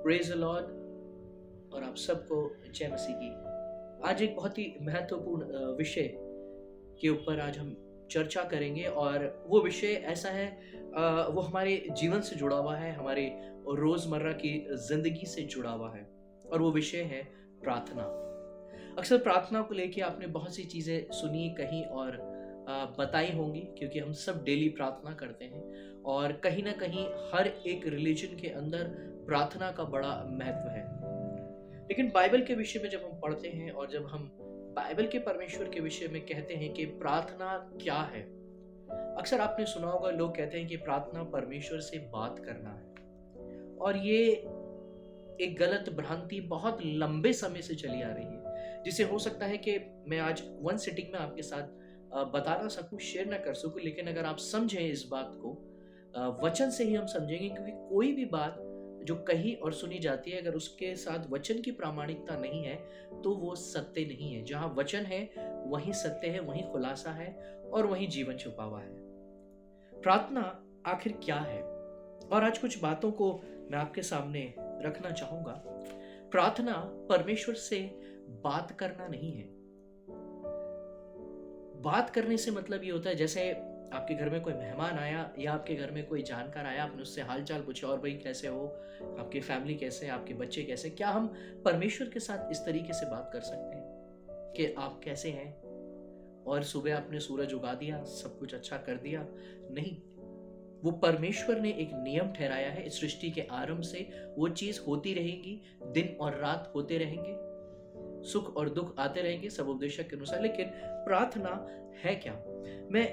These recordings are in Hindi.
प्रेज द लॉर्ड और आप सबको जय मसीह की। आज एक बहुत ही महत्वपूर्ण विषय के ऊपर आज हम चर्चा करेंगे और वो विषय ऐसा है, वो हमारे जीवन से जुड़ा हुआ है, हमारे रोजमर्रा की जिंदगी से जुड़ा हुआ है और वो विषय है प्रार्थना। अक्सर प्रार्थना को लेके आपने बहुत सी चीजें सुनी, कहीं और बताई होंगी, क्योंकि हम सब डेली प्रार्थना करते हैं और कहीं ना कहीं हर एक रिलीजन के अंदर प्रार्थना का बड़ा महत्व है। लेकिन बाइबल के विषय में जब हम पढ़ते हैं और जब हम बाइबल के परमेश्वर के विषय में कहते हैं कि प्रार्थना क्या है, अक्सर आपने सुना होगा लोग कहते हैं कि प्रार्थना परमेश्वर से बात करना है। और ये एक गलत भ्रांति बहुत लंबे समय से चली आ रही है, जिसे हो सकता है कि मैं आज वन सिटिंग में आपके साथ बता ना सकूं, शेयर ना कर सकूं, लेकिन अगर आप समझें इस बात को, वचन से ही हम समझेंगे। क्योंकि कोई भी बात जो कही और सुनी जाती है, अगर उसके साथ वचन की प्रामाणिकता नहीं है तो वो सत्य नहीं है। जहां वचन है वहीं सत्य है, वहीं खुलासा है और वहीं जीवन छुपा हुआ है। प्रार्थना आखिर क्या है, और आज कुछ बातों को मैं आपके सामने रखना चाहूंगा। प्रार्थना परमेश्वर से बात करना नहीं है। बात करने से मतलब ये होता है, जैसे आपके घर में कोई मेहमान आया या आपके घर में कोई जानकार आया, आपने उससे हाल चाल पूछा, और भाई कैसे हो, आपकी फैमिली कैसे है, आपके बच्चे कैसे। क्या हम परमेश्वर के साथ इस तरीके से बात कर सकते हैं कि आप कैसे हैं, और सुबह आपने सूरज उगा दिया, सब कुछ अच्छा कर दिया? नहीं। वो परमेश्वर ने एक नियम ठहराया है इस सृष्टि के आरंभ से, वो चीज होती रहेगी, दिन और रात होते रहेंगे, सुख और दुख आते रहेंगे सब उपदेशक के अनुसार। लेकिन प्रार्थना है क्या? मैं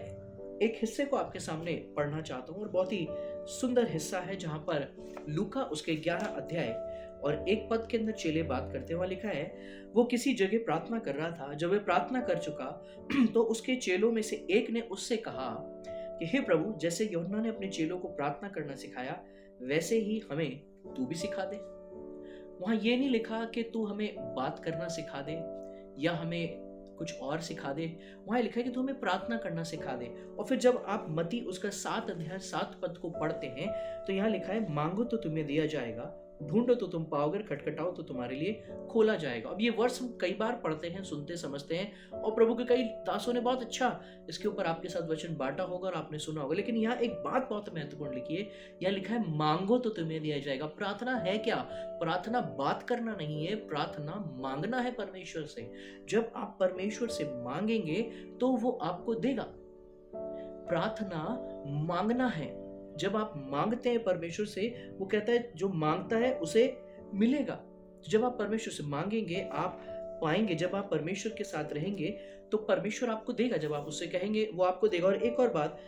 एक हिस्से को आपके सामने पढ़ना चाहता हूं, और बहुत ही सुंदर हिस्सा है जहां पर लूका उसके 11 अध्याय और एक पद के अंदर चेले बात करते हैं। वहां लिखा है, वो किसी जगह प्रार्थना कर रहा था। जब वह प्रार्थना कर चुका तो उसके चेलों में से एक ने उससे कहा कि हे प्रभु, जैसे यूहन्ना ने अपने चेलों को प्रार्थना करना सिखाया, वैसे ही हमें तू भी सिखा दे। वहां ये नहीं लिखा कि तू हमें बात करना सिखा दे या हमें कुछ और सिखा दे। वहां लिखा है कि तू हमें प्रार्थना करना सिखा दे। और फिर जब आप मत्ती उसका 7 अध्याय 7 पद को पढ़ते हैं तो यहाँ लिखा है, मांगो तो तुम्हें दिया जाएगा, ढूंढो तो तुम पाओगे, खटखटाओ तो तुम्हारे लिए खोला जाएगा। अब ये वर्ड्स हम कई बार पढ़ते हैं, सुनते समझते हैं, और प्रभु के कई दासों ने बहुत अच्छा इसके ऊपर आपके साथ वचन बांटा होगा और आपने सुना होगा। लेकिन यहाँ एक बात बहुत महत्वपूर्ण लिखी है, यहाँ लिखा है मांगो तो तुम्हें दिया जाएगा। प्रार्थना है क्या? प्रार्थना बात करना नहीं है, प्रार्थना मांगना है परमेश्वर से। जब आप परमेश्वर से मांगेंगे तो वो आपको देगा। प्रार्थना मांगना है। जब आप मांगते हैं परमेश्वर से, वो कहता है जो मांगता है उसे मिलेगा। जब आप परमेश्वर से मांगेंगे आप पाएंगे। जब आप परमेश्वर के साथ रहेंगे तो परमेश्वर आपको देगा। जब आप उससे कहेंगे वो आपको देगा। और एक और बात,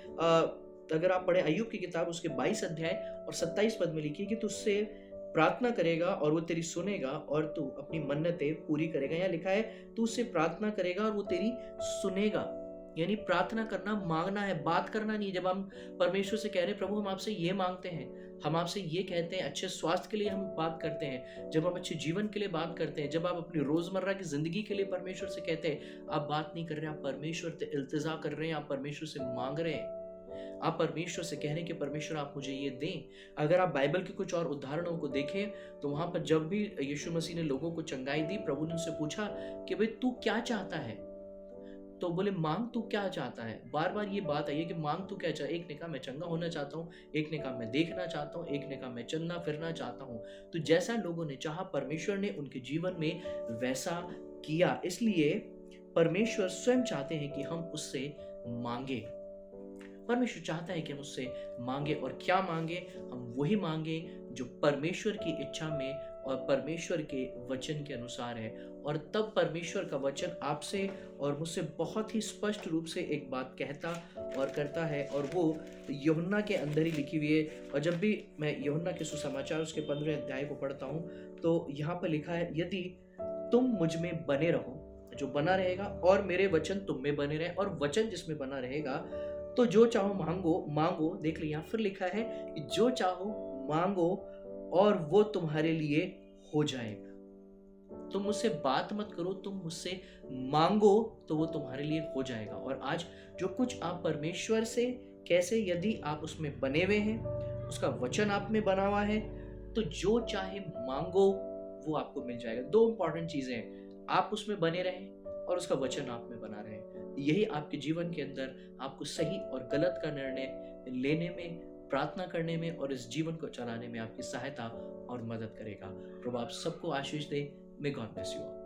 अगर आप पढ़े अय्यूब की किताब उसके 22 अध्याय और 27 पद में लिखी कि तू उससे प्रार्थना करेगा और वो तेरी सुनेगा और तू अपनी मन्नतें पूरी करेगा। यहाँ लिखा है तू उससे प्रार्थना करेगा और वो तेरी सुनेगा। यानी प्रार्थना करना मांगना है, बात करना नहीं। जब हम परमेश्वर से कह रहे हैं प्रभु हम आपसे ये मांगते हैं, हम आपसे ये कहते हैं, अच्छे स्वास्थ्य के लिए हम बात करते हैं, जब हम अच्छे जीवन के लिए बात करते हैं, जब आप अपनी रोजमर्रा की जिंदगी के लिए परमेश्वर से कहते हैं, आप बात नहीं कर रहे, आप परमेश्वर से इल्तिजा कर रहे हैं, आप परमेश्वर से मांग रहे हैं। आप परमेश्वर से कह रहे हैं कि परमेश्वर आप मुझे ये दें। अगर आप बाइबल के कुछ और उदाहरणों को देखें तो वहां पर जब भी यीशु मसीह ने लोगों को चंगाई दी, प्रभु ने उनसे पूछा कि भाई तू क्या चाहता है, तो बोले मांग तू क्या चाहता है। बार बार ये बात आई है कि मांग तू क्या चाहता है। एक ने कहा मैं चंगा होना चाहता हूँ, एक ने कहा मैं देखना चाहता हूँ, एक ने कहा मैं चलना फिरना चाहता हूँ। तो जैसा लोगों ने चाहा परमेश्वर ने उनके जीवन में वैसा किया। इसलिए परमेश्वर स्वयं चाहते हैं कि हम उससे मांगे। परमेश्वर चाहता है कि हम उससे मांगे, और क्या मांगे? हम वही मांगे जो परमेश्वर की इच्छा में और परमेश्वर के वचन के अनुसार है। और तब परमेश्वर का वचन आपसे और मुझसे बहुत ही स्पष्ट रूप से एक बात कहता और करता है, और वो यूहन्ना के अंदर ही लिखी हुई है। और जब भी मैं यूहन्ना के सुसमाचार उसके 15वें अध्याय को पढ़ता हूँ तो यहाँ पर लिखा है, यदि तुम मुझ में बने रहो, जो बना रहेगा, और मेरे वचन तुम में बने रहे, और वचन जिसमें बना रहेगा, तो जो चाहो मांगो। देख लिया, फिर लिखा है कि जो चाहो मांगो और वो तुम्हारे लिए हो जाएगा। तुम मुझसे बात मत करो, तुम मुझसे मांगो तो वो तुम्हारे लिए हो जाएगा। और आज जो कुछ आप परमेश्वर से कैसे, यदि आप उसमें बने हुए हैं, उसका वचन आप में बना हुआ है, तो जो चाहे मांगो वो आपको मिल जाएगा। दो इंपॉर्टेंट चीजें हैं, आप उसमें बने रहें और उसका वचन आप में बना रहे। यही आपके जीवन के अंदर आपको सही और गलत का निर्णय लेने में, प्रार्थना करने में और इस जीवन को चलाने में आपकी सहायता और मदद करेगा। प्रभु आप सबको आशीष दे। May God bless you.